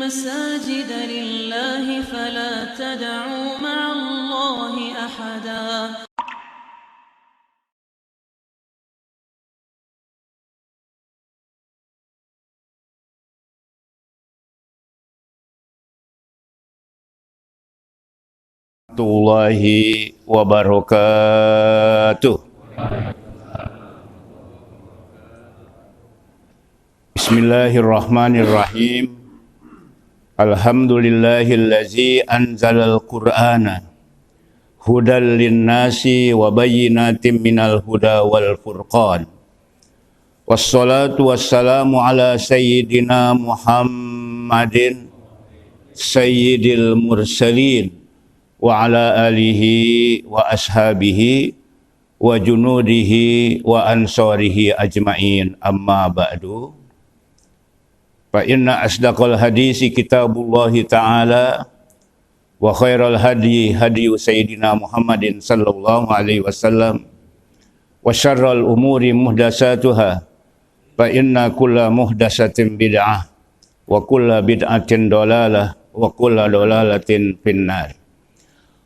المساجد لله فلا تدعوا مع الله أحدا. Warahmatullahi wabarakatuh. Bismillahirrahmanirrahim. Alhamdulillahillazi anzalal qur'ana hudal linnasi wa bayyinatin minal huda wal furqan. Wassalatu wassalamu ala sayyidina Muhammadin sayyidil mursalin wa ala alihi wa ashabihi wa junudihi wa ansarihi ajma'in, amma ba'du. Fa inna asdaqal hadisi kitabullahi ta'ala wa khairal hadyi hadyu sayyidina Muhammadin sallallahu alaihi wasallam wa syarral umuri muhdasatuha fa inna kulla muhdasatin bid'ah wa kulla bid'atin dalalah wa kulla dalalatin finnar.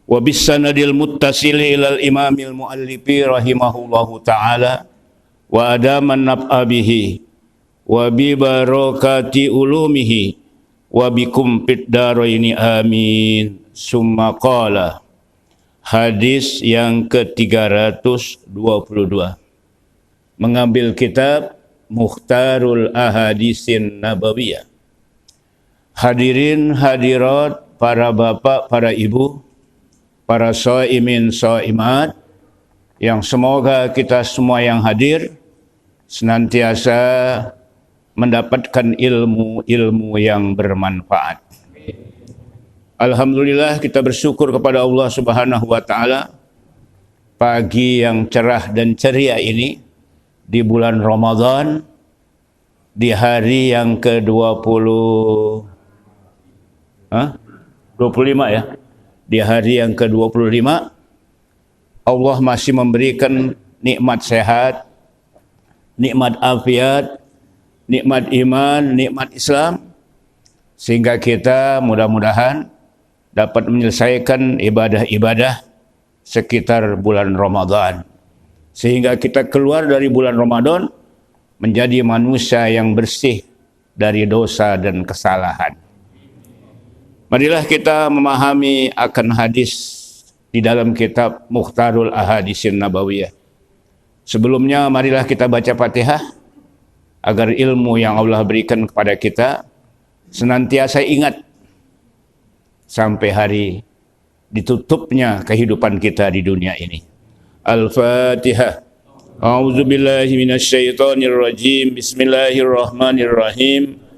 Wa bisanadil muttasili ilal imamil muallifi rahimahullahu ta'ala wa adaman nab'a bihi wa bi barakati ulumihi wa bikum fid daraini amin. Summa qala. Hadis yang ke-322, mengambil kitab Mukhtarul Ahadisin Nabawiyah. Hadirin hadirat, para bapak, para ibu, para shaimin shaimat, yang semoga kita semua yang hadir senantiasa mendapatkan ilmu-ilmu yang bermanfaat. Alhamdulillah, kita bersyukur kepada Allah Subhanahu wa taala pagi yang cerah dan ceria ini di bulan Ramadan, di hari yang ke-25 ya. Di hari yang ke-25, Allah masih memberikan nikmat sehat, nikmat afiat, nikmat iman, nikmat Islam, sehingga kita mudah-mudahan dapat menyelesaikan ibadah-ibadah sekitar bulan Ramadan, sehingga kita keluar dari bulan Ramadan menjadi manusia yang bersih dari dosa dan kesalahan. Marilah kita memahami akan hadis di dalam kitab Mukhtarul Ahadisin Nabawiyah. Sebelumnya marilah kita baca Fatihah agar ilmu yang Allah berikan kepada kita senantiasa ingat sampai hari ditutupnya kehidupan kita di dunia ini. Al-Fatihah. A'udzubillahi minasyaitonirrajim. Bismillahirrahmanirrahim.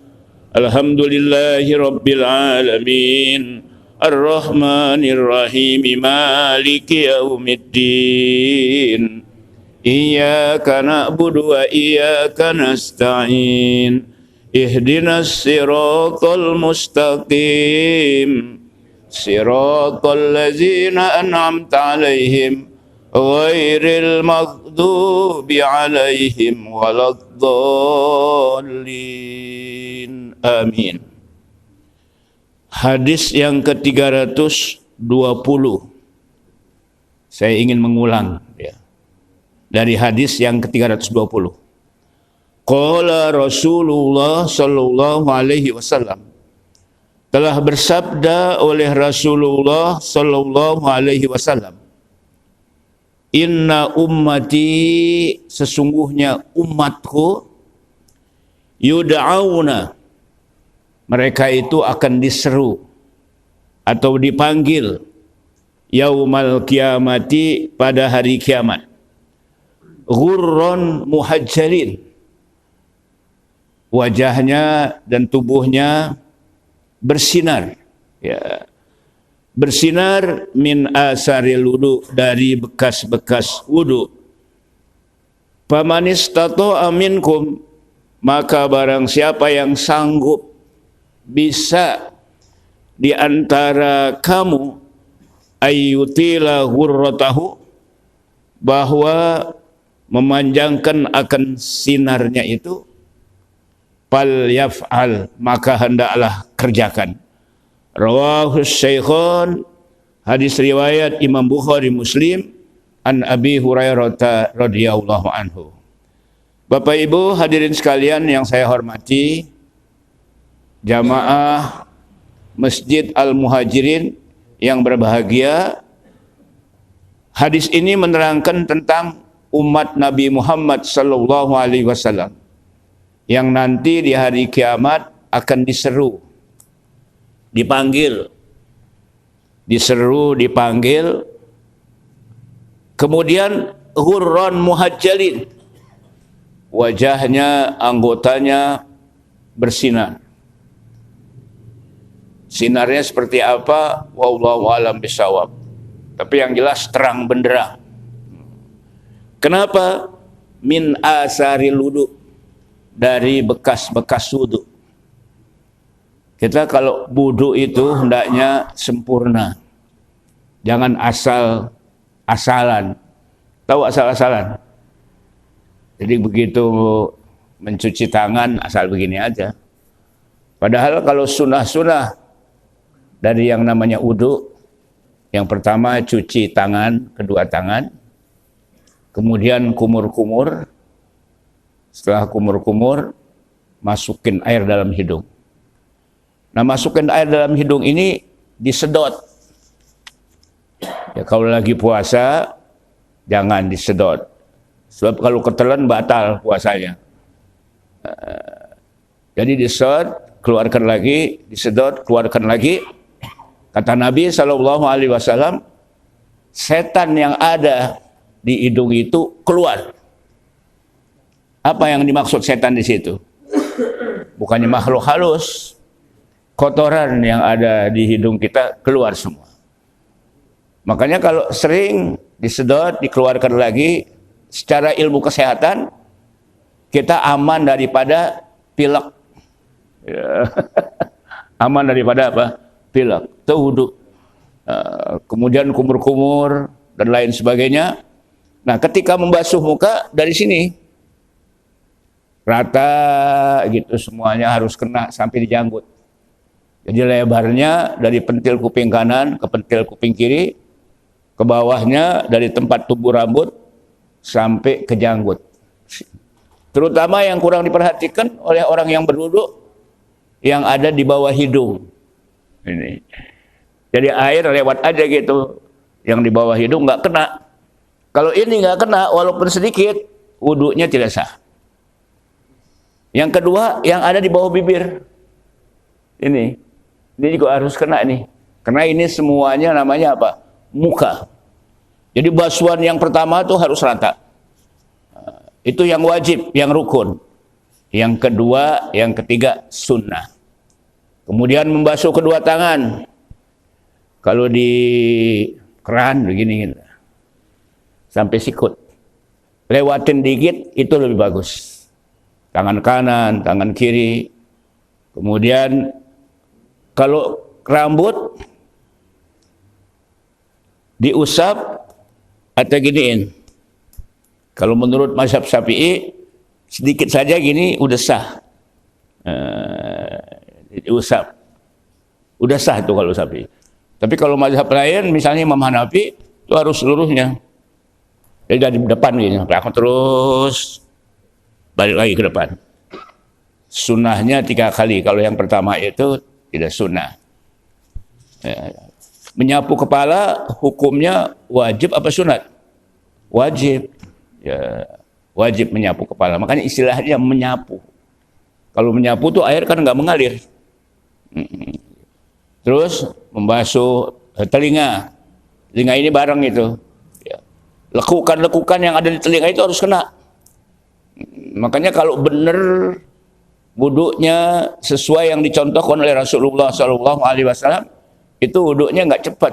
Alhamdulillahi Rabbil Alamin, Ar-Rahmanir-Rahim, Maliki Yaumiddin. Iyyaka na'budu wa iyyaka nasta'in. Ihdinas siratal mustaqim, siratal ladzina an'amta 'alaihim ghairil maghdubi 'alaihim waladdallin. Amin. Hadis yang ke-320. Saya ingin mengulang ya. Dari hadis yang ke-320. Qala Rasulullah sallallahu alaihi wasallam. Telah bersabda oleh Rasulullah sallallahu alaihi wasallam. Inna ummati, sesungguhnya umatku, yud'auna, mereka itu akan diseru atau dipanggil yaumal kiamati, pada hari kiamat, ghurran muhajjalin, wajahnya dan tubuhnya bersinar ya, bersinar min asaril wudu, dari bekas-bekas wudu. Famanistata'a minkum, maka barang siapa yang sanggup bisa di antara kamu, ayyutila ghurratahu, bahwa memanjangkan akan sinarnya itu, fal yaf'al, maka hendaklah kerjakan. Rawahu Syekhun, hadis riwayat Imam Bukhari Muslim, an Abi Hurairah radhiyallahu anhu. Bapak Ibu hadirin sekalian yang saya hormati, jamaah Masjid Al-Muhajirin yang berbahagia, hadis ini menerangkan tentang umat Nabi Muhammad sallallahu alaihi wasallam yang nanti di hari kiamat akan diseru, dipanggil, kemudian hurran muhajjalin, wajahnya, anggotanya bersinar. Sinarnya seperti apa? Wallahu a'lam bishawab. Tapi yang jelas terang benderang. Kenapa? Min asari wudu, dari bekas-bekas wudu. Kita kalau wudu itu hendaknya sempurna. Jangan asal-asalan. Tahu asal-asalan? Jadi begitu mencuci tangan asal begini aja. Padahal kalau sunnah-sunnah dari yang namanya wudu, yang pertama cuci tangan, kedua tangan, kemudian kumur-kumur, setelah kumur-kumur masukin air dalam hidung. Nah, masukin air dalam hidung ini disedot. Ya, kalau lagi puasa jangan disedot, sebab kalau ketelan batal puasanya. Jadi disedot, keluarkan lagi, disedot, keluarkan lagi. Kata Nabi SAW, setan yang ada di hidung itu keluar. Apa yang dimaksud setan di situ? Bukannya makhluk halus, kotoran yang ada di hidung kita keluar semua. Makanya kalau sering disedot, dikeluarkan lagi, secara ilmu kesehatan kita aman daripada pilek. Ya. Aman daripada apa? Pilek. Itu wudu. Kemudian kumur-kumur dan lain sebagainya. Nah, ketika membasuh muka dari sini rata gitu, semuanya harus kena sampai di janggut. Jadi lebarnya dari pentil kuping kanan ke pentil kuping kiri, ke bawahnya dari tempat tumbuh rambut sampai ke janggut. Terutama yang kurang diperhatikan oleh orang yang berwudu, yang ada di bawah hidung. Ini. Jadi air lewat aja gitu, yang di bawah hidung nggak kena. Kalau ini nggak kena, walaupun sedikit, wudunya tidak sah. Yang kedua, yang ada di bawah bibir. Ini juga harus kena nih. Karena ini semuanya namanya apa? Muka. Jadi basuhan yang pertama itu harus rata. Itu yang wajib, yang rukun. Yang kedua, yang ketiga, sunnah. Kemudian membasuh kedua tangan. Kalau di keran begini, sampai sikut. Lewatin dikit, itu lebih bagus. Tangan kanan, tangan kiri. Kemudian kalau rambut diusap atau giniin. Kalau menurut mazhab Syafi'i, sedikit saja gini udah sah. Diusap. Udah sah itu kalau Syafi'i. Tapi kalau mazhab lain, misalnya Imam Hanafi, itu harus seluruhnya. Jadi dari depan gini, belakang terus balik lagi ke depan. Sunnahnya 3 kali. Kalau yang pertama itu tidak sunnah. Menyapu kepala hukumnya wajib apa sunat? Wajib. Ya, wajib menyapu kepala. Makanya istilahnya menyapu. Kalau menyapu tuh air kan nggak mengalir. Terus membasuh telinga. Telinga ini bareng itu. Ya. Lekukan-lekukan yang ada di telinga itu harus kena. Makanya kalau benar wudunya sesuai yang dicontohkan oleh Rasulullah SAW, itu wudunya nggak cepat.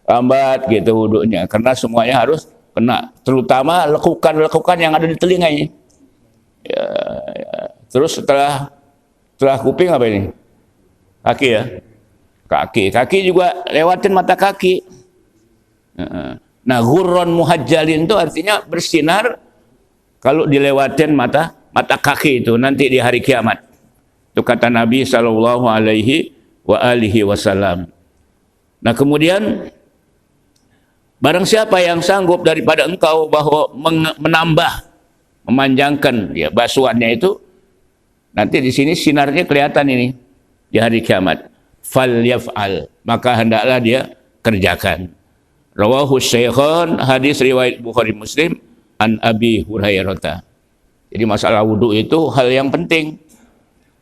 Lambat gitu wudunya. Karena semuanya harus kena. Terutama lekukan-lekukan yang ada di telinganya. Ya. Terus setelah kuping apa ini? Kaki ya? Kaki juga lewatin mata kaki. Nah, ghurran muhajjalin itu artinya bersinar kalau dilewatin mata mata kaki itu nanti di hari kiamat. Itu kata Nabi sallallahu alaihi wasallam. Nah, kemudian barang siapa yang sanggup daripada engkau bahwa menambah, memanjangkan ya basuhannya itu, nanti di sini sinarnya kelihatan ini di hari kiamat. Falyaf'al, maka hendaklah dia kerjakan. Rawahu Syaikhan, hadis riwayat Bukhari Muslim an Abi Hurairah. Jadi masalah wudu itu hal yang penting.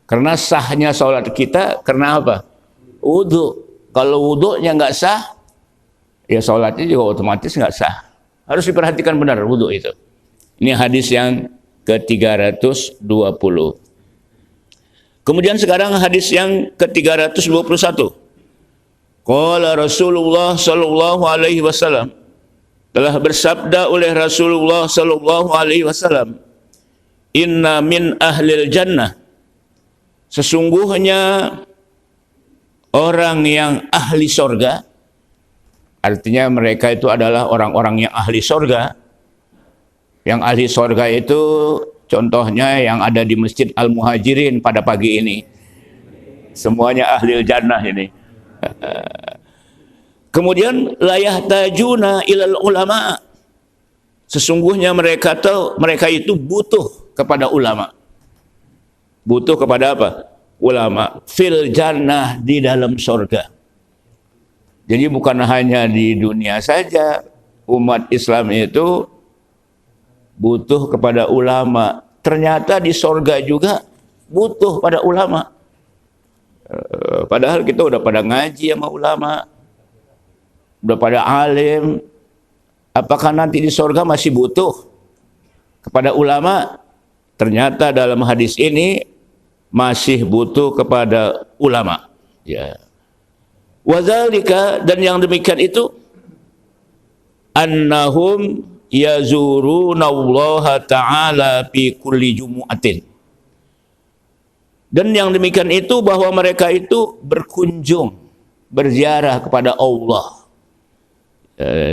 Karena sahnya salat kita karena apa? Wudu. Kalau wudunya nggak sah, ya salatnya juga otomatis nggak sah. Harus diperhatikan benar wudu itu. Ini hadis yang ke-320. Kemudian sekarang hadis yang ke-321. Qala Rasulullah sallallahu alaihi wasallam, telah bersabda oleh Rasulullah sallallahu alaihi wasallam, inna min ahlil jannah, sesungguhnya orang yang ahli sorga, artinya mereka itu adalah orang-orang yang ahli sorga. Yang ahli sorga itu contohnya yang ada di Masjid Al-Muhajirin pada pagi ini. Semuanya ahli jannah ini. Kemudian la yahtajuna ilal ulama, sesungguhnya mereka itu butuh kepada ulama. Butuh kepada apa? Ulama. Fil jannah, di dalam surga. Jadi bukan hanya di dunia saja umat Islam itu butuh kepada ulama. Ternyata di surga juga butuh pada ulama. Padahal kita udah pada ngaji sama ulama, udah pada alim. Apakah nanti di surga masih butuh kepada ulama? Ternyata dalam hadis ini masih butuh kepada ulama. Ya. Wadzalika, dan yang demikian itu, annahum yazuruna Allah Ta'ala fi kulli jumu'atin. Dan yang demikian itu bahwa mereka itu berkunjung, berziarah kepada Allah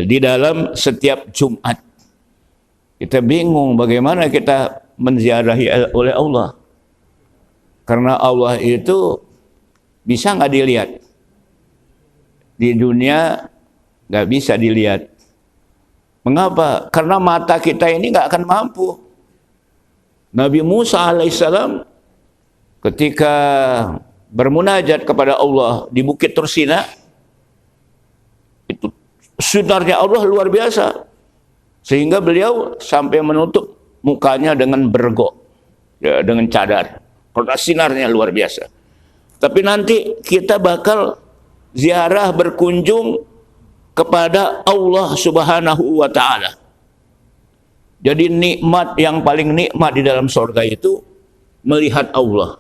di dalam setiap Jumat. Kita bingung bagaimana kita menziarahi oleh Allah. Karena Allah itu bisa nggak dilihat. Di dunia nggak bisa dilihat. Mengapa? Karena mata kita ini nggak akan mampu. Nabi Musa alaihissalam ketika bermunajat kepada Allah di Bukit Tursina, itu sinarnya Allah luar biasa. Sehingga beliau sampai menutup mukanya dengan bergo, ya, dengan cadar. Karena sinarnya luar biasa. Tapi nanti kita bakal ziarah berkunjung kepada Allah Subhanahu wa Ta'ala. Jadi nikmat yang paling nikmat di dalam surga itu melihat Allah.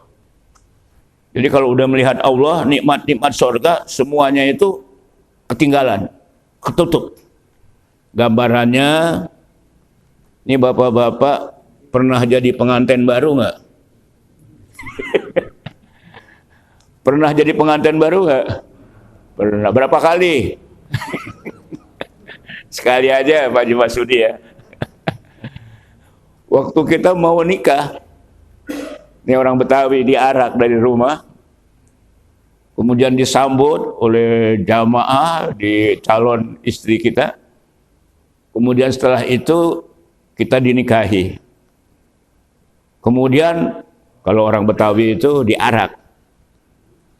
Jadi kalau udah melihat Allah, nikmat-nikmat surga semuanya itu ketinggalan, ketutup. Gambarannya, ini bapak-bapak pernah jadi pengantin baru nggak? Pernah jadi pengantin baru nggak? Pernah. Berapa kali? Sekali aja Pak Haji Masudi ya. Waktu kita mau nikah, ini orang Betawi diarak dari rumah, kemudian disambut oleh jamaah di calon istri kita. Kemudian setelah itu kita dinikahi. Kemudian kalau orang Betawi itu diarak.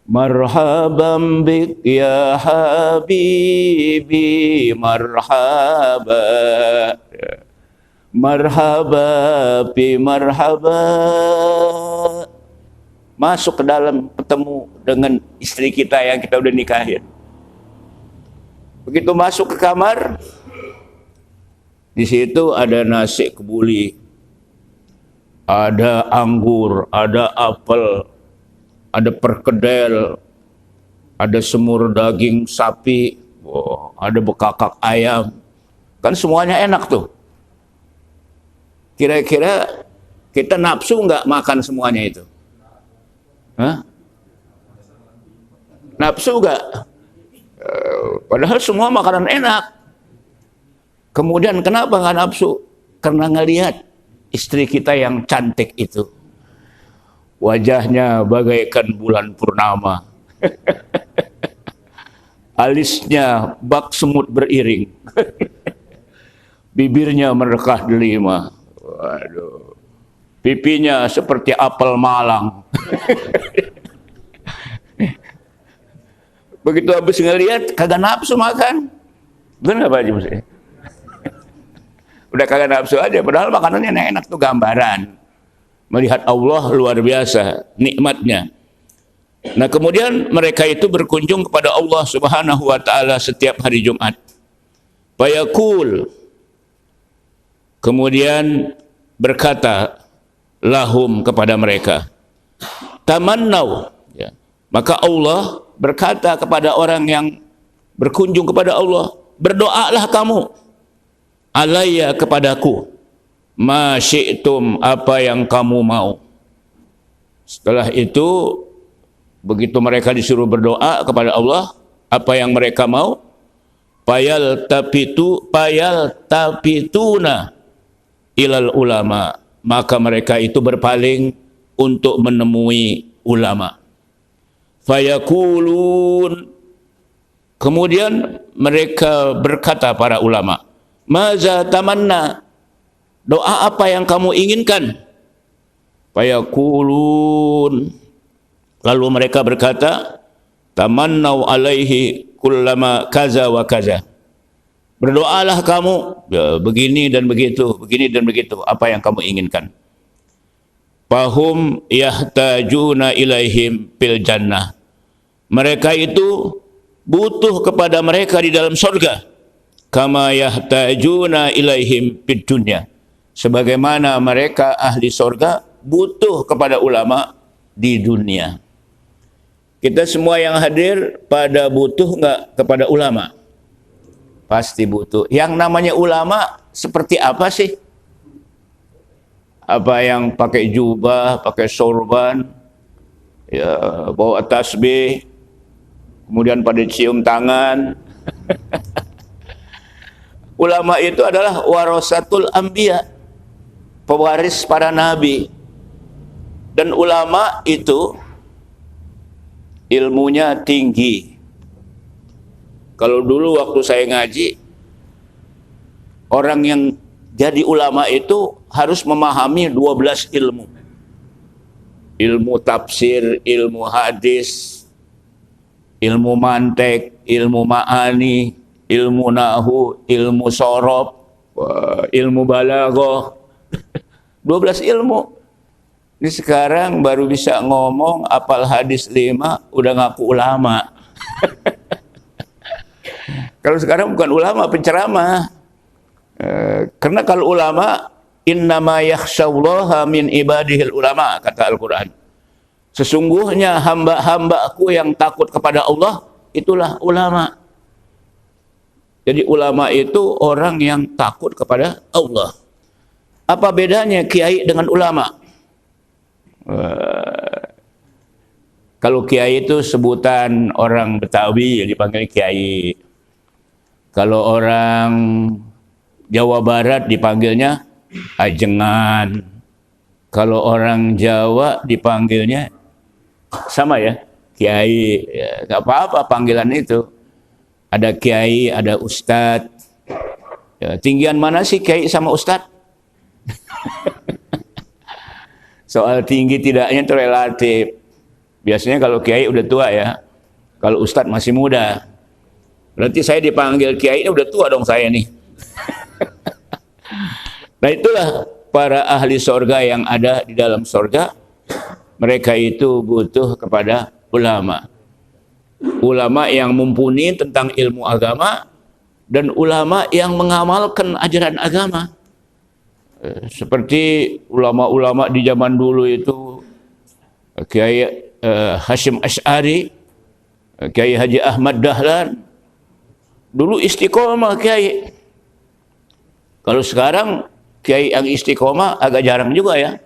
Marhaban bik ya habibi, marhaba. Marhaba bi marhaba. Masuk ke dalam, ketemu dengan istri kita yang kita udah nikahin. Begitu masuk ke kamar, di situ ada nasi kebuli, ada anggur, ada apel, ada perkedel, ada semur daging sapi, ada bekakak ayam. Kan semuanya enak tuh. Kira-kira kita nafsu nggak makan semuanya itu? Hah? Nafsu nggak? Padahal semua makanan enak. Kemudian kenapa nggak nafsu? Karena ngelihat istri kita yang cantik itu. Wajahnya bagaikan bulan purnama. Alisnya bak semut beriring. Bibirnya merekah delima. Waduh. Pipinya seperti apel Malang. Begitu habis ngelihat kagak nafsu makan. Benar Pak Haji Musa? Udah kagak nafsu aja, padahal makanannya enak tuh, gambaran. Melihat Allah luar biasa nikmatnya. Nah, kemudian mereka itu berkunjung kepada Allah Subhanahu wa taala setiap hari Jumat. Fayaqul, kemudian berkata lahum kepada mereka, tamannau, ya. Maka Allah berkata kepada orang yang berkunjung kepada Allah, berdoalah kamu alayya kepadaku, ma syi'tum, apa yang kamu mau. Setelah itu, begitu mereka disuruh berdoa kepada Allah, apa yang mereka mau, payal tapituna ilal ulama, maka mereka itu berpaling untuk menemui ulama. Fayaqulun, kemudian mereka berkata para ulama, maza tamanna, doa apa yang kamu inginkan? Fayaqulun, lalu mereka berkata, tamannau alaihi kullama kaza wa kaza, berdoalah kamu ya, begini dan begitu, apa yang kamu inginkan. Fahum yahtajuna ilaihim fil jannah, mereka itu butuh kepada mereka di dalam surga, kama yahtajuna ilaihim fid dunya, sebagaimana mereka ahli surga butuh kepada ulama di dunia. Kita semua yang hadir pada butuh nggak kepada ulama? Pasti butuh. Yang namanya ulama seperti apa sih? Apa yang pakai jubah, pakai sorban, ya, bawa tasbih, kemudian pada cium tangan. Ulama itu adalah warasatul anbiya, pewaris para nabi. Dan ulama itu ilmunya tinggi. Kalau dulu waktu saya ngaji, orang yang jadi ulama itu harus memahami 12 ilmu. Ilmu tafsir, ilmu hadis, ilmu mantek, ilmu ma'ani, ilmu nahu, ilmu sorob, ilmu balaghah. 12 ilmu. Ini sekarang baru bisa ngomong, apal hadis 5, udah ngaku ulama. Kalau sekarang bukan ulama, penceramah. Karena kalau ulama, innama yakhsyallaha min ibadihil ulama, kata Al-Quran. Sesungguhnya hamba-hambaku yang takut kepada Allah, itulah ulama. Jadi ulama itu orang yang takut kepada Allah. Apa bedanya kiai dengan ulama? Kalau kiai itu sebutan orang Betawi, jadi dipanggil kiai. Kalau orang Jawa Barat dipanggilnya ajengan. Kalau orang Jawa dipanggilnya sama ya, kiai. Ya, gak apa-apa panggilan itu. Ada kiai, ada ustadz. Ya, tinggian mana sih kiai sama ustadz? Soal tinggi tidaknya itu relatif. Biasanya kalau kiai udah tua ya. Kalau ustadz masih muda. Berarti saya dipanggil kiai, ini udah tua dong saya nih. Nah itulah para ahli sorga yang ada di dalam sorga. Mereka itu butuh kepada ulama. Ulama yang mumpuni tentang ilmu agama dan ulama yang mengamalkan ajaran agama. Seperti ulama-ulama di zaman dulu itu, Kiai Hashim Asy'ari, Kiai Haji Ahmad Dahlan, dulu istiqomah kiai. Kalau sekarang kiai yang istiqomah agak jarang juga ya.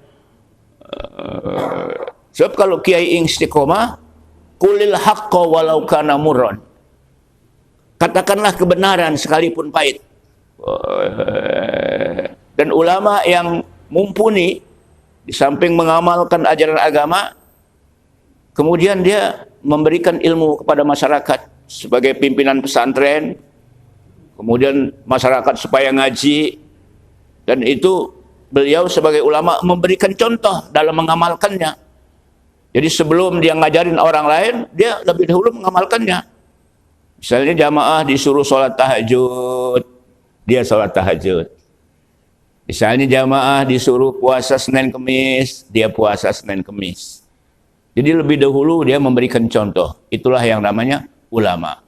Sebab kalau kiai yang istiqomah, qulil haqqa walau kana murran. Katakanlah kebenaran sekalipun pahit. Dan ulama yang mumpuni, di samping mengamalkan ajaran agama, kemudian dia memberikan ilmu kepada masyarakat sebagai pimpinan pesantren, kemudian masyarakat supaya ngaji, dan itu beliau sebagai ulama memberikan contoh dalam mengamalkannya. Jadi sebelum dia ngajarin orang lain, dia lebih dahulu mengamalkannya. Misalnya jamaah disuruh sholat tahajud, dia sholat tahajud. Misalnya jamaah disuruh puasa Senin Kemis, dia puasa Senin Kemis. Jadi lebih dahulu dia memberikan contoh. Itulah yang namanya ulama.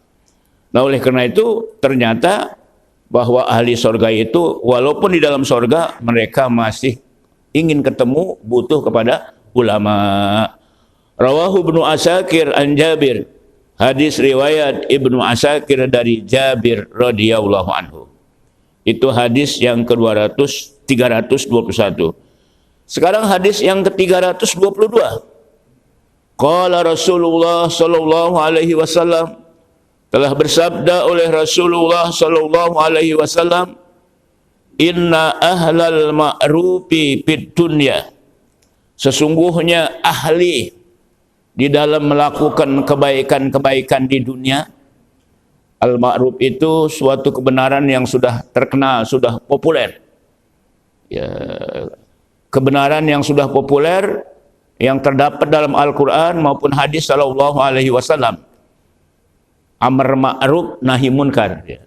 Nah, oleh karena itu ternyata bahwa ahli sorga itu walaupun di dalam sorga mereka masih ingin ketemu, butuh kepada ulama. Rawahu Ibnu Asakir an Jabir. Hadis riwayat Ibnu Asakir dari Jabir radhiyallahu anhu. Itu hadis yang ke-321. Sekarang hadis yang ke-322. Qala Rasulullah sallallahu alaihi wasallam, telah bersabda oleh Rasulullah sallallahu alaihi wasallam, inna ahlal ma'rufi fid dunya, sesungguhnya ahli di dalam melakukan kebaikan-kebaikan di dunia. Al-ma'ruf itu suatu kebenaran yang sudah terkenal, sudah populer. Ya, kebenaran yang sudah populer yang terdapat dalam Al-Quran maupun hadis sallallahu alaihi wasallam. Amar ma'ruf nahi munkar. Ya.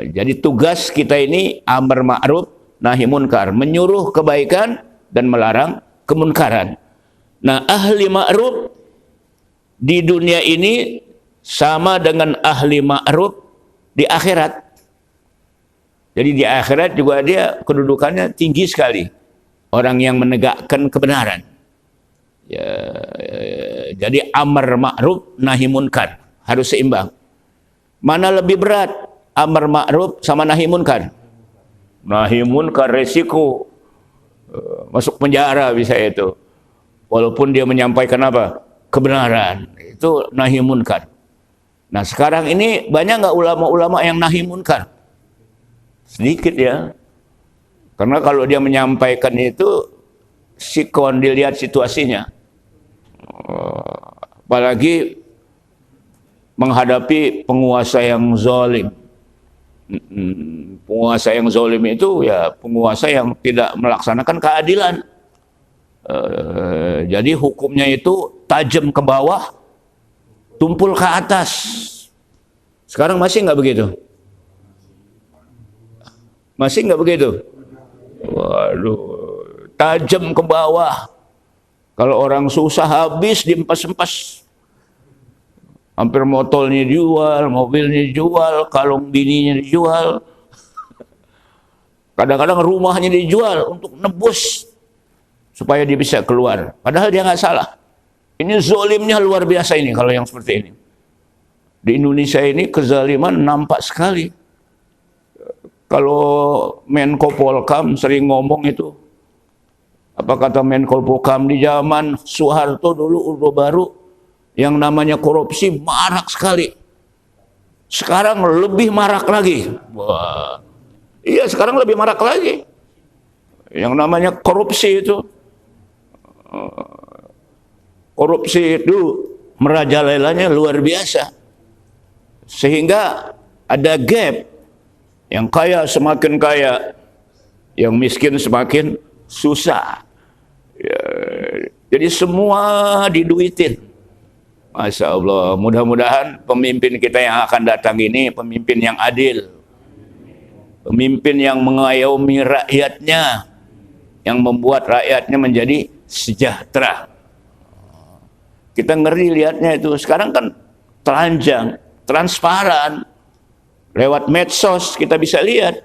Jadi tugas kita ini amar ma'ruf nahi munkar, menyuruh kebaikan dan melarang kemunkaran. Nah, ahli ma'ruf di dunia ini sama dengan ahli ma'ruf di akhirat. Jadi di akhirat juga dia kedudukannya tinggi sekali. Orang yang menegakkan kebenaran. Ya, jadi amar ma'ruf nahi munkar harus seimbang. Mana lebih berat, amar ma'ruf sama nahi munkar? Nahi munkar resiko masuk penjara bisa itu. Walaupun dia menyampaikan apa? Kebenaran. Itu nahi munkar. Nah, sekarang ini banyak nggak ulama-ulama yang nahi munkar? Sedikit ya. Karena kalau dia menyampaikan itu, sikon dilihat situasinya. Apalagi menghadapi penguasa yang zalim. Penguasa yang zalim itu ya penguasa yang tidak melaksanakan keadilan. Jadi hukumnya itu tajam ke bawah, tumpul ke atas. Sekarang masih nggak begitu? Masih nggak begitu? Waduh, tajam ke bawah. Kalau orang susah habis diempas-empas. Hampir motornya dijual, mobilnya dijual, kalung bininya dijual. Kadang-kadang rumahnya dijual untuk nebus supaya dia bisa keluar. Padahal dia nggak salah. Ini zolimnya luar biasa ini kalau yang seperti ini. Di Indonesia ini kezaliman nampak sekali. Kalau Menko Polkam sering ngomong itu, apa kata Menko Polkam di zaman Soeharto dulu Orde Baru, yang namanya korupsi marak sekali. Sekarang lebih marak lagi. Wah, iya sekarang lebih marak lagi. Yang namanya korupsi itu. Korupsi itu merajalelanya luar biasa. Sehingga ada gap. Yang kaya semakin kaya, yang miskin semakin susah. Ya, jadi semua diduitin. Masya Allah, mudah-mudahan pemimpin kita yang akan datang ini pemimpin yang adil. Pemimpin yang mengayomi rakyatnya, yang membuat rakyatnya menjadi sejahtera. Kita ngeri lihatnya itu. Sekarang kan telanjang, transparan. Lewat medsos kita bisa lihat.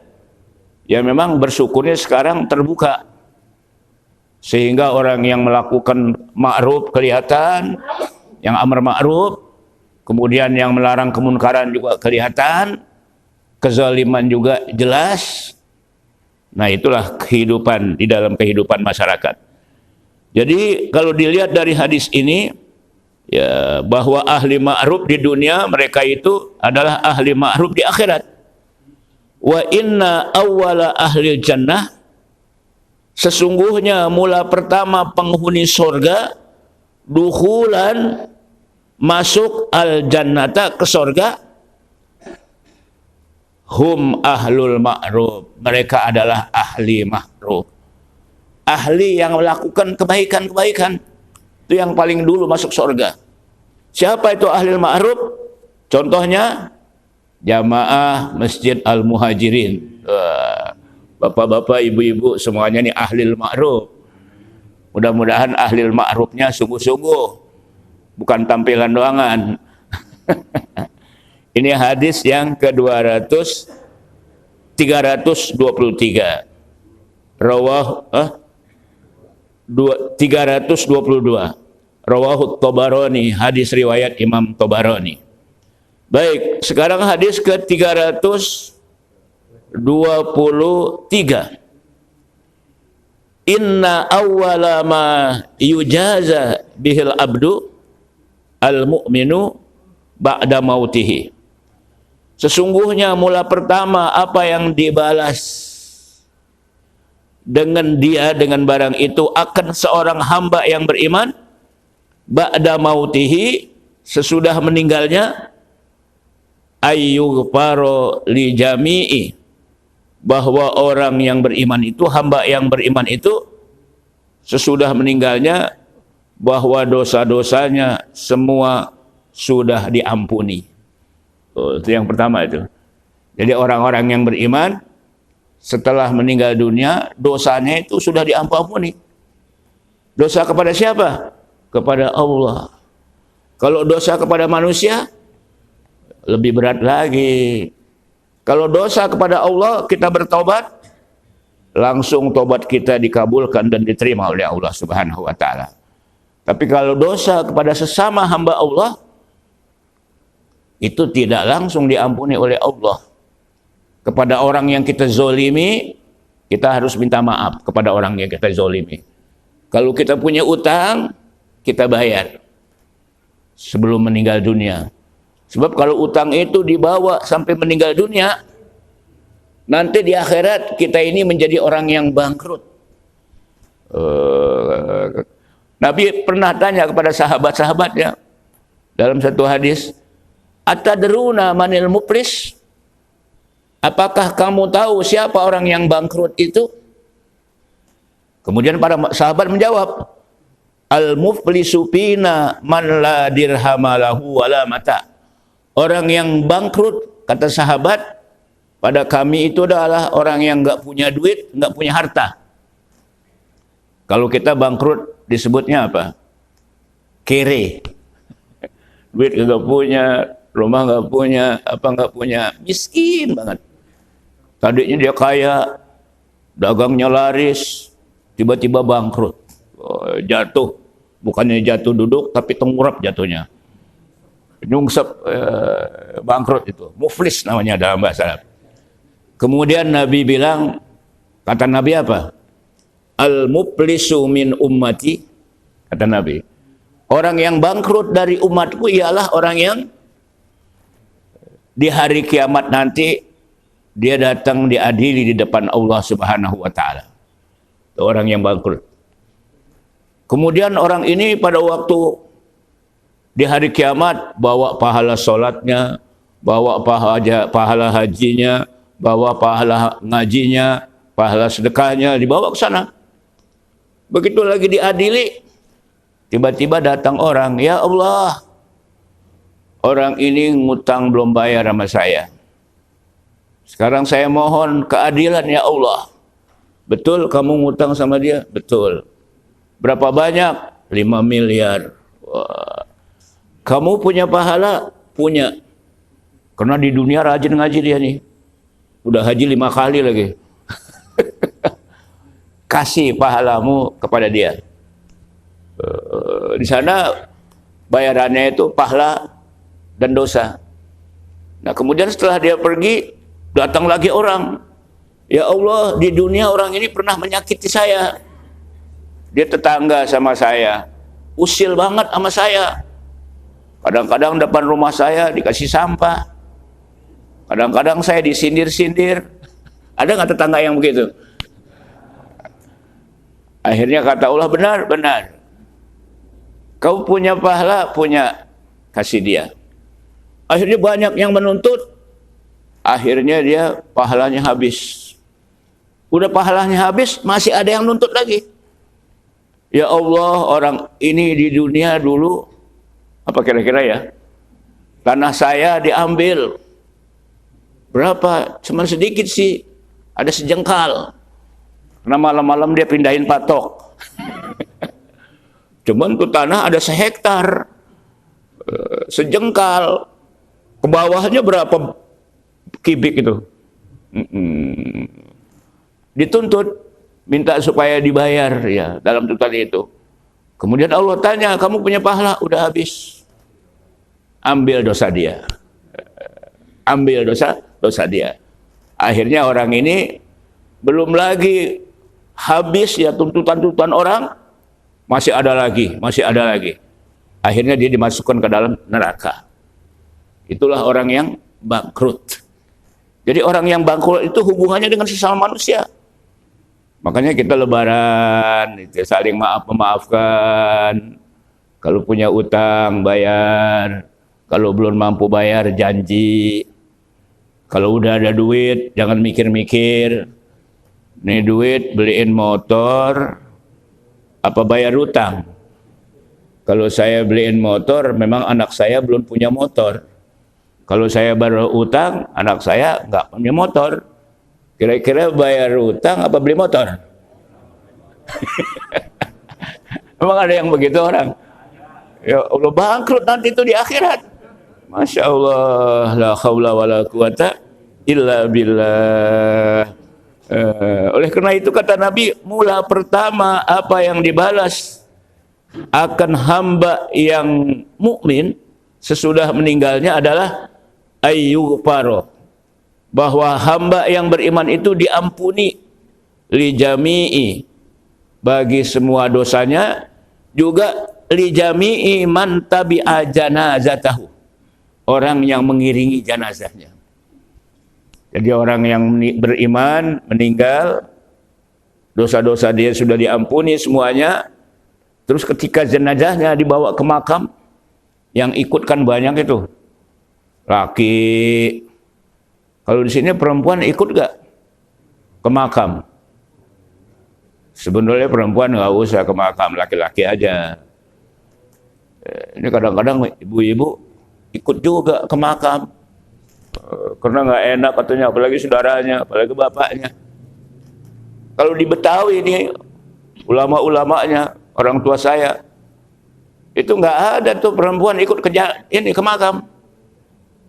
Ya memang bersyukurnya sekarang terbuka. Sehingga orang yang melakukan ma'ruf kelihatan, yang amar ma'ruf, kemudian yang melarang kemunkaran juga kelihatan, kezaliman juga jelas. Nah, itulah kehidupan di dalam kehidupan masyarakat. Jadi kalau dilihat dari hadis ini, ya bahwa ahli ma'ruf di dunia mereka itu adalah ahli ma'ruf di akhirat. Wa inna awwala ahli jannah, Sesungguhnya mula pertama penghuni surga, dukhulan, masuk al-jannata, ke surga, hum ahlul ma'ruf, mereka adalah ahli ma'ruf. Ahli yang melakukan kebaikan-kebaikan. Itu yang paling dulu masuk surga. Siapa itu ahli ma'ruf? Contohnya jamaah Masjid Al-Muhajirin. Bapak-bapak, ibu-ibu semuanya ini ahli ma'ruf. Mudah-mudahan ahli ma'rufnya sungguh-sungguh, bukan tampilan doangan. Ini hadis yang ke-323. Rawah 322. Rawahu Tabarani, hadis riwayat Imam Tabarani. Baik, sekarang hadis ke-323. Inna awwala ma yujaza bihil abdu al-mu'minu ba'da mautihi. Sesungguhnya mula pertama apa yang dibalas dengan dia, dengan barang itu, akan seorang hamba yang beriman ba'da mautihi, sesudah meninggalnya, ayyughfaro li jami'i, bahwa orang yang beriman itu, hamba yang beriman itu, sesudah meninggalnya, bahwa dosa-dosanya semua sudah diampuni. Itu yang pertama itu. Jadi orang-orang yang beriman setelah meninggal dunia, dosanya itu sudah diampuni. Dosa kepada siapa? Kepada Allah. Kalau dosa kepada manusia, lebih berat lagi. Kalau dosa kepada Allah, kita bertobat, langsung tobat kita dikabulkan dan diterima oleh Allah Subhanahu wa Ta'ala. Tapi kalau dosa kepada sesama hamba Allah, itu tidak langsung diampuni oleh Allah. Kepada orang yang kita zolimi, kita harus minta maaf kepada orang yang kita zolimi. Kalau kita punya utang, kita bayar sebelum meninggal dunia. Sebab kalau utang itu dibawa sampai meninggal dunia, nanti di akhirat kita ini menjadi orang yang bangkrut. Nabi pernah tanya kepada sahabat-sahabatnya dalam satu hadis, atadruna manil muflis? Apakah kamu tahu siapa orang yang bangkrut itu? Kemudian para sahabat menjawab, al-muflisu fina man la dirhama lahu wala mata. Orang yang bangkrut, kata sahabat, pada kami itu adalah orang yang enggak punya duit, enggak punya harta. Kalau kita bangkrut disebutnya apa? Kere. Duit enggak punya, rumah enggak punya, apa enggak punya, miskin banget. Tadinya dia kaya, dagangnya laris, tiba-tiba bangkrut. Jatuh, bukannya jatuh duduk, tapi tengkurap jatuhnya. Nyungsep, bangkrut itu. Muflis namanya dalam bahasa Arab. Kemudian Nabi bilang, kata Nabi apa? Al-muflisu min ummati, kata Nabi. Orang yang bangkrut dari umatku ialah orang yang di hari kiamat nanti dia datang diadili di depan Allah Subhanahu wa Ta'ala. Itu orang yang bangkrut. Kemudian orang ini pada waktu di hari kiamat bawa pahala sholatnya, bawa pahala hajinya, bawa pahala ngajinya, pahala sedekahnya, dibawa ke sana. Begitu lagi diadili, tiba-tiba datang orang, ya Allah, orang ini ngutang belum bayar sama saya. Sekarang saya mohon keadilan ya Allah. Betul kamu ngutang sama dia? Betul. Berapa banyak? 5 miliar. Wah. Kamu punya pahala? Punya. Karena di dunia rajin ngaji dia nih. Udah haji 5 kali lagi. Kasih pahalamu kepada dia. Di sana bayarannya itu pahala dan dosa. Nah kemudian setelah dia pergi, datang lagi orang. Ya Allah, di dunia orang ini pernah menyakiti saya. Dia tetangga sama saya. Usil banget sama saya. Kadang-kadang depan rumah saya dikasih sampah. Kadang-kadang saya disindir-sindir. Ada nggak tetangga yang begitu? Akhirnya kata Allah, benar, benar. Kau punya pahala, punya, kasih dia. Akhirnya banyak yang menuntut. Akhirnya dia pahalanya habis. Udah pahalanya habis, masih ada yang nuntut lagi. Ya Allah, orang ini di dunia dulu, apa kira-kira ya? Tanah saya diambil. Berapa? Cuma sedikit sih. Ada sejengkal. Karena malam-malam dia pindahin patok. Cuman tuh tanah ada sehektar. Sejengkal. Ke bawahnya berapa kubik itu? Dituntut. Minta supaya dibayar ya dalam tuntutan itu. Kemudian Allah tanya, kamu punya pahala? Udah habis. Ambil dosa dia. Ambil dosa dia. Akhirnya orang ini belum lagi habis ya tuntutan-tuntutan orang, masih ada lagi. Akhirnya dia dimasukkan ke dalam neraka. Itulah orang yang bangkrut. Jadi orang yang bangkrut itu hubungannya dengan sesama manusia. Makanya kita lebaran, itu saling memaafkan. Kalau punya utang, bayar. Kalau belum mampu bayar, janji. Kalau udah ada duit, jangan mikir-mikir. Nih duit, beliin motor, apa bayar utang? Kalau saya beliin motor, memang anak saya belum punya motor. Kalau saya baru utang, anak saya nggak punya motor. Kira-kira bayar utang apa beli motor? Memang ada yang begitu orang. Ya Allah, bangkrut nanti itu di akhirat. Masya Allah, la haula wa la quwata illa billah. Oleh karena itu kata Nabi, mula pertama apa yang dibalas akan hamba yang mukmin sesudah meninggalnya adalah ayyughfaro, bahwa hamba yang beriman itu diampuni li jami'i, bagi semua dosanya, juga li jami'i man tabi'a janazatahu, orang yang mengiringi jenazahnya. Jadi orang yang beriman meninggal, dosa-dosa dia sudah diampuni semuanya. Terus ketika jenazahnya dibawa ke makam, yang ikut kan banyak itu. Laki. Kalau di sini perempuan ikut gak ke makam? Sebenarnya perempuan nggak usah ke makam, laki-laki aja. Ini kadang-kadang ibu-ibu ikut juga ke makam. Karena nggak enak katanya, apalagi saudaranya, apalagi bapaknya. Kalau di Betawi ini, ulama-ulamanya, orang tua saya, itu nggak ada tuh perempuan ikut ke makam.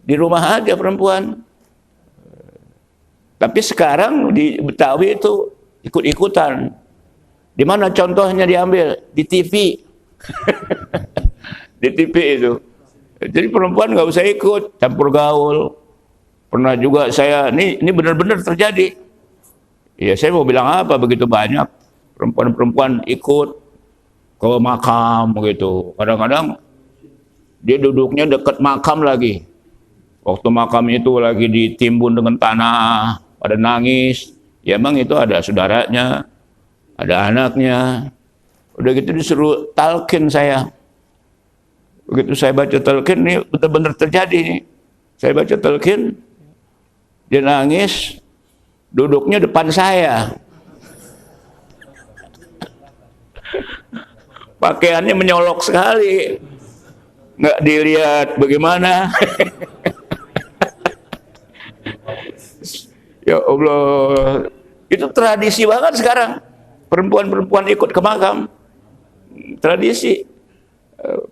Di rumah aja perempuan. Tapi sekarang di Betawi itu ikut-ikutan. Di mana contohnya diambil? Di TV. Di TV itu. Jadi perempuan nggak usah ikut, campur gaul. Pernah juga saya, ini benar-benar terjadi. Ya saya mau bilang apa, begitu banyak perempuan-perempuan ikut ke makam gitu. Kadang-kadang dia duduknya dekat makam lagi. Waktu makam itu lagi ditimbun dengan tanah, pada nangis. Ya emang itu ada saudaranya, ada anaknya. Udah gitu disuruh talqin saya. Begitu saya baca talqin, ini benar-benar terjadi nih. Saya baca talqin, dia nangis, duduknya depan saya. Pakaiannya menyolok sekali. Nggak dilihat bagaimana. Ya Allah. Itu tradisi banget sekarang. Perempuan-perempuan ikut ke makam. Tradisi.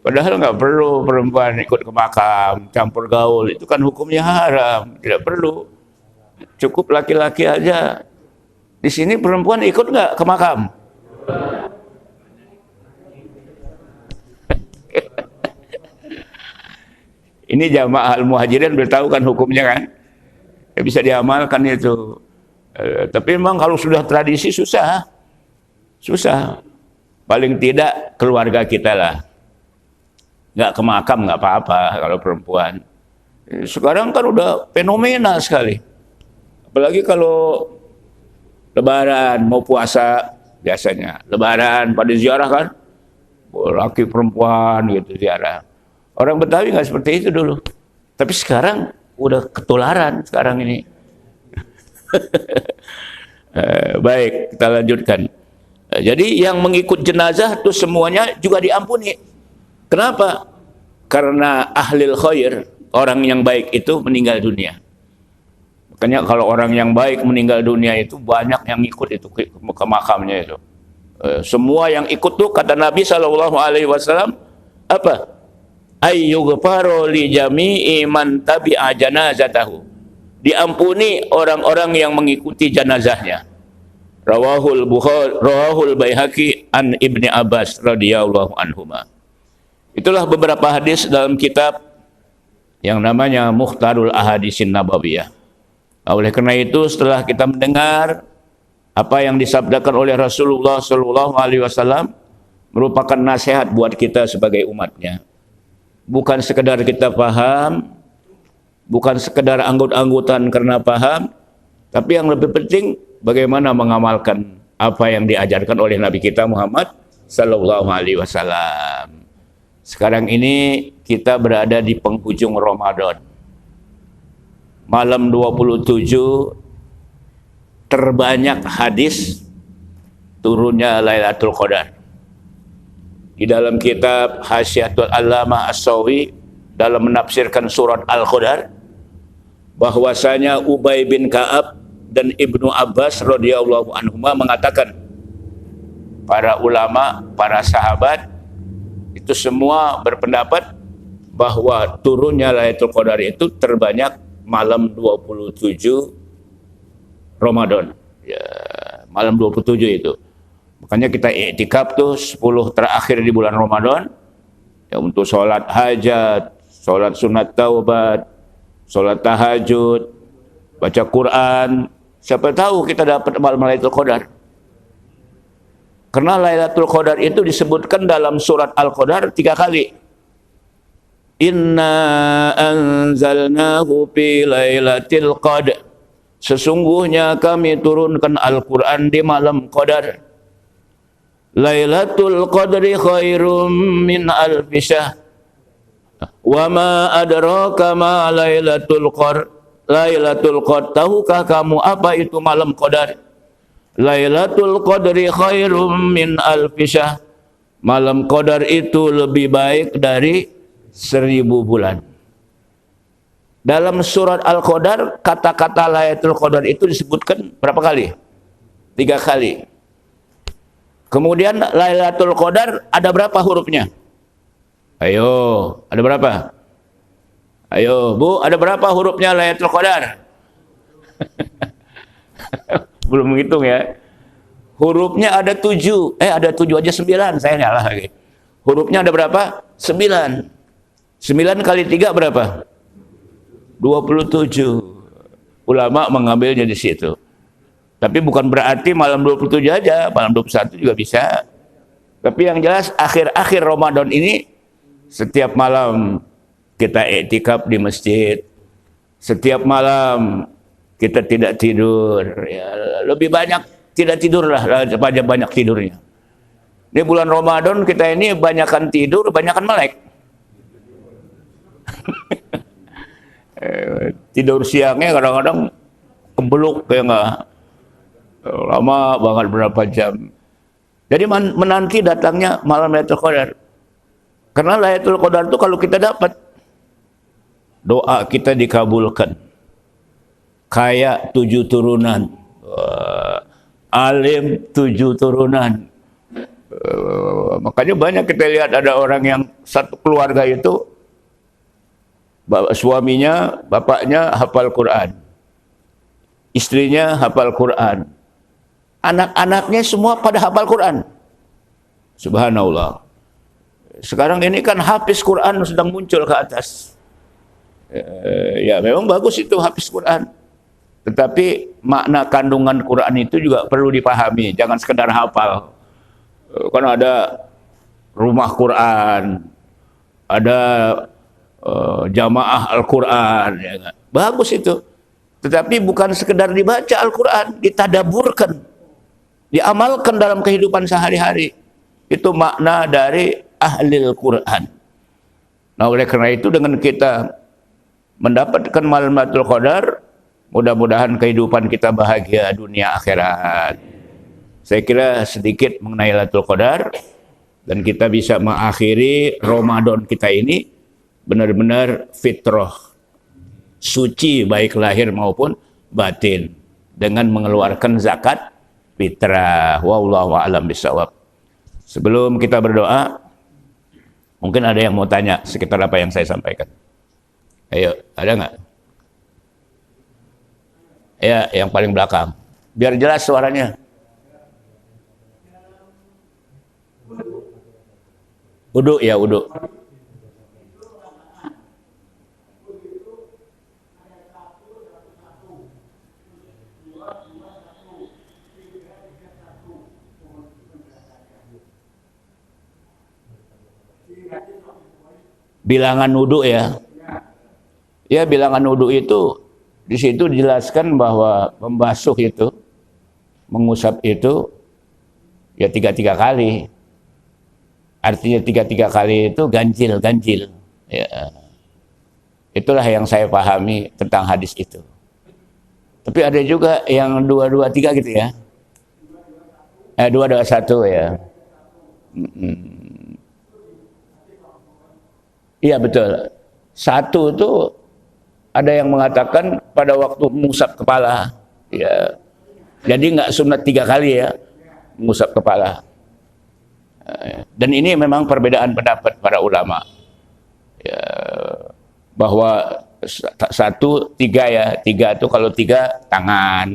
Padahal nggak perlu perempuan ikut ke makam, campur gaul. Itu kan hukumnya haram. Tidak perlu. Cukup laki-laki aja. Di sini perempuan ikut nggak ke makam? Ini jamaah al-muhajirin beritahu kan hukumnya kan? Ya, bisa diamalkan itu. Tapi memang kalau sudah tradisi susah. Susah. Paling tidak keluarga kita lah. Nggak ke makam nggak apa-apa kalau perempuan. Sekarang kan udah fenomena sekali. Apalagi kalau lebaran, mau puasa, biasanya. Lebaran pada ziarah kan, laki perempuan gitu ziarah. Orang Betawi nggak seperti itu dulu. Tapi sekarang udah ketularan sekarang ini. Baik, kita lanjutkan. Jadi yang mengikut jenazah itu semuanya juga diampuni. Kenapa? Karena ahlil khair, orang yang baik itu meninggal dunia. Makanya kalau orang yang baik meninggal dunia itu banyak yang ikut itu ke makamnya itu. Semua yang ikut tuh kata Nabi SAW apa? Ayyughfaru li jami'i man tabi'a janazatahu. Diampuni orang-orang yang mengikuti jenazahnya. Rawahul Baihaqi an Ibni Abbas radhiyallahu anhuma. Itulah beberapa hadis dalam kitab yang namanya Mukhtarul Ahadisin Nabawiyah. Oleh karena itu setelah kita mendengar apa yang disabdakan oleh Rasulullah Shallallahu Alaihi Wasallam merupakan nasihat buat kita sebagai umatnya. Bukan sekedar kita paham, bukan sekedar anggut-anggutan karena paham, tapi yang lebih penting bagaimana mengamalkan apa yang diajarkan oleh Nabi kita Muhammad Sallallahu Alaihi Wasallam. Sekarang ini kita berada di penghujung Ramadan. Malam 27 terbanyak hadis turunnya Lailatul Qadar. Di dalam kitab Hasyiatul Allamah As-Sawi dalam menafsirkan surat Al-Qadar bahwasanya Ubay bin Ka'ab dan Ibnu Abbas radhiyallahu anhuma mengatakan para ulama, para sahabat itu semua berpendapat bahwa turunnya Lailatul Qadar itu terbanyak malam 27 Ramadan. Ya, malam 27 itu. Makanya kita iktikaf tuh 10 terakhir di bulan Ramadan ya, untuk sholat hajat, sholat sunat taubat, sholat tahajud, baca Quran. Siapa tahu kita dapat malam Lailatul Qadar. Karena Lailatul Qadar itu disebutkan dalam surat Al-Qadar 3 kali. Inna anzalnahu fi lailatul qadar. Sesungguhnya kami turunkan Al-Quran di malam Qadar. Lailatul Qadri khairum min alfi syahr. Wa ma adraka ma lailatul qadar. Lailatul Qadar. Tahukah kamu apa itu malam Qadar? Lailatul Qadri khairum min alfi syahr. Malam Qadar itu lebih baik dari 1000 bulan. Dalam surat Al-Qadar kata-kata Lailatul Qadar itu disebutkan berapa kali? 3 kali. Kemudian Lailatul Qadar ada berapa hurufnya? Ayo, ada berapa? Ayo, Bu, ada berapa hurufnya Lailatul Qadar? Belum menghitung ya. Hurufnya ada 7. Ada 7 aja 9. Saya nyalah lagi. Hurufnya ada berapa? 9. 9 kali 3 berapa? 27. Ulama mengambilnya di situ. Tapi bukan berarti malam 27 aja, malam 21 juga bisa. Tapi yang jelas akhir-akhir Ramadan ini setiap malam kita iktikaf di masjid. Setiap malam kita tidak tidur. Ya, lebih banyak tidak tidur lah, banyak tidurnya. Ini bulan Ramadan kita ini banyakan tidur, banyakan melek. Tidur siangnya kadang-kadang kebeluk kayak nggak lama banget berapa jam. Jadi menanti datangnya malam Lailatul Qadar. Karena Lailatul Qadar itu kalau kita dapat doa kita dikabulkan. Kayak 7 turunan, alim 7 turunan. Makanya banyak kita lihat ada orang yang satu keluarga itu suaminya, bapaknya hafal Quran, istrinya hafal Quran, anak-anaknya semua pada hafal Quran. Subhanallah. Sekarang ini kan hafiz Quran sedang muncul ke atas. Ya memang bagus itu hafiz Quran. Tetapi makna kandungan Quran itu juga perlu dipahami. Jangan sekedar hafal. Kan ada rumah Quran, ada jamaah Al-Quran, ya kan? Bagus itu. Tetapi bukan sekedar dibaca Al-Quran, ditadaburkan. diamalkan dalam kehidupan sehari-hari. Itu makna dari ahlil Quran. Nah, oleh karena itu dengan kita mendapatkan malam Lailatul Qadar, mudah-mudahan kehidupan kita bahagia dunia akhirat. Saya kira sedikit mengenai Lailatul Qadar, dan kita bisa mengakhiri Ramadan kita ini benar-benar fitrah, suci baik lahir maupun batin, dengan mengeluarkan zakat fitrah. Wallahu a'lam bishawab. Sebelum kita berdoa, mungkin ada yang mau tanya sekitar apa yang saya sampaikan. Ayo, ada nggak? Ya, yang paling belakang. Biar jelas suaranya. Wudu ya, wudu. Bilangan wudu ya. Ya, bilangan wudu itu di situ dijelaskan bahwa membasuh itu, mengusap itu ya 3 kali. Artinya 3 kali itu ganjil. Ya. Itulah yang saya pahami tentang hadis itu. Tapi ada juga yang 2-2-3 gitu ya. 2-2-1 ya. Iya betul. 1 itu ada yang mengatakan pada waktu mengusap kepala. Ya. Jadi nggak sunat 3 kali ya, mengusap kepala. Dan ini memang perbedaan pendapat para ulama. Ya, bahwa 1, 3 ya. 3 itu kalau 3 tangan,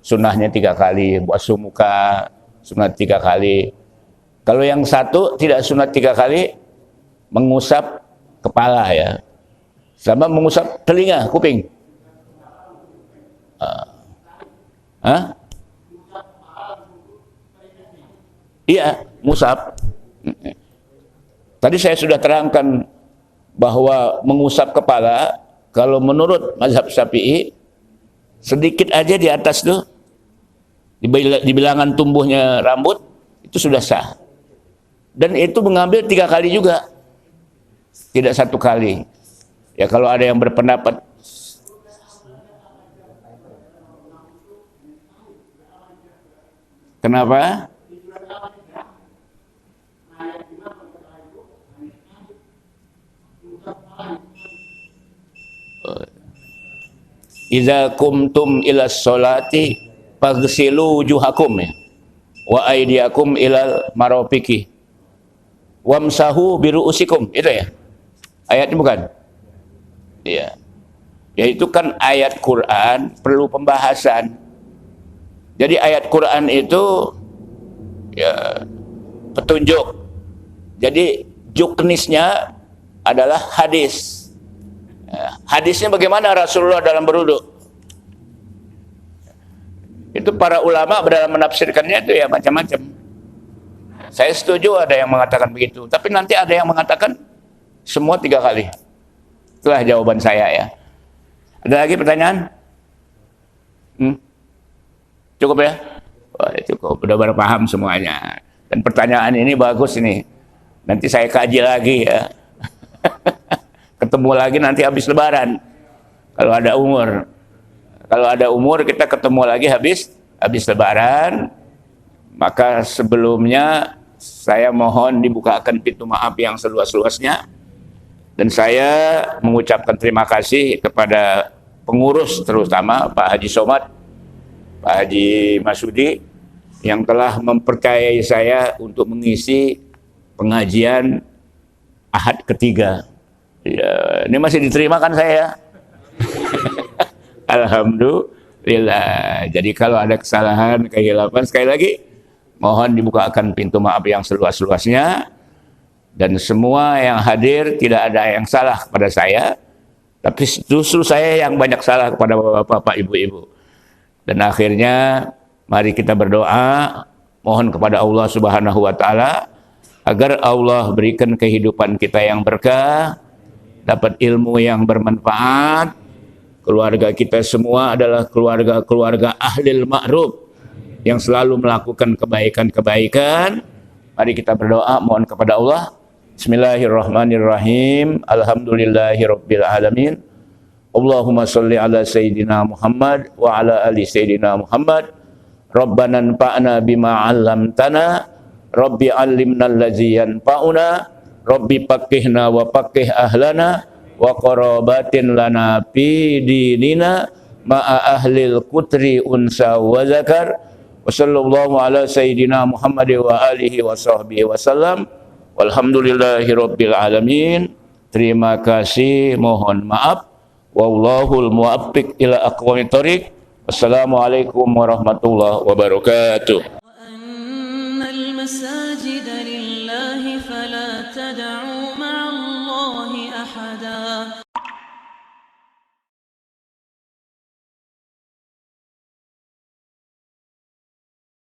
sunnahnya 3 kali. Basuh muka, sunat 3 kali. Kalau yang 1 tidak sunat 3 kali, mengusap kepala ya, sama mengusap telinga, kuping. Iya, ngusap. Tadi saya sudah terangkan bahwa mengusap kepala, kalau menurut mazhab Syafi'i, sedikit aja di atas tuh, di bilangan tumbuhnya rambut, itu sudah sah. Dan itu mengambil 3 kali juga. Tidak 1 kali. Ya kalau ada yang berpendapat kenapa? Idza kumtum ila sholati faghsilu wujuhakum ya, wa aydiyakum ilal marafiqi wamsahu biru'usikum. Itu ya ayatnya bukan? Iya. Ya itu kan ayat Quran perlu pembahasan. Jadi ayat Quran itu ya petunjuk. Jadi juknisnya adalah hadis. Ya, hadisnya bagaimana Rasulullah dalam berwudu? Itu para ulama dalam menafsirkannya itu ya macam-macam. Saya setuju ada yang mengatakan begitu, tapi nanti ada yang mengatakan semua 3 kali. Itulah jawaban saya ya. Ada lagi pertanyaan? Cukup ya? Wah, cukup. Udah berpaham semuanya. Dan pertanyaan ini bagus ini. Nanti saya kaji lagi ya. Ketemu lagi nanti habis Lebaran. Kalau ada umur. Kalau ada umur kita ketemu lagi habis Lebaran. Maka sebelumnya saya mohon dibukakan pintu maaf yang seluas-luasnya. Dan saya mengucapkan terima kasih kepada pengurus terutama Pak Haji Somad, Pak Haji Masudi yang telah mempercayai saya untuk mengisi pengajian Ahad ketiga. Ya, ini masih diterima kan saya? Alhamdulillah. Jadi kalau ada kesalahan, kehilapan, sekali lagi mohon dibukakan pintu maaf yang seluas-luasnya. Dan semua yang hadir tidak ada yang salah kepada saya, tapi justru saya yang banyak salah kepada bapak-bapak, ibu-ibu. Dan akhirnya mari kita berdoa, mohon kepada Allah Subhanahu wa taala agar Allah berikan kehidupan kita yang berkah, dapat ilmu yang bermanfaat. Keluarga kita semua adalah keluarga-keluarga ahlil ma'ruf, yang selalu melakukan kebaikan-kebaikan. Mari kita berdoa mohon kepada Allah. Bismillahirrahmanirrahim. Alhamdulillahirabbil alamin. Allahumma shalli ala sayyidina Muhammad wa ala ali sayyidina Muhammad. Rabbana anfa'na bima 'allamtana. Rabbi 'allimna allazi yanfa'una. Rabbi faqihna wa faqih ahlana wa qarabatin lana fi dinina ma'a ahlil qutri unsa wa zakar. Wa sallallahu ala sayyidina Muhammad wa alihi wa sahbihi wasallam. Walhamdulillahirabbil alamin. Terima kasih, mohon maaf. Wallahul muwaffiq ila aqwamit thoriq. Wassalamualaikum warahmatullahi wabarakatuh. وأن المساجد لله فلا تدعوا مع الله أحدا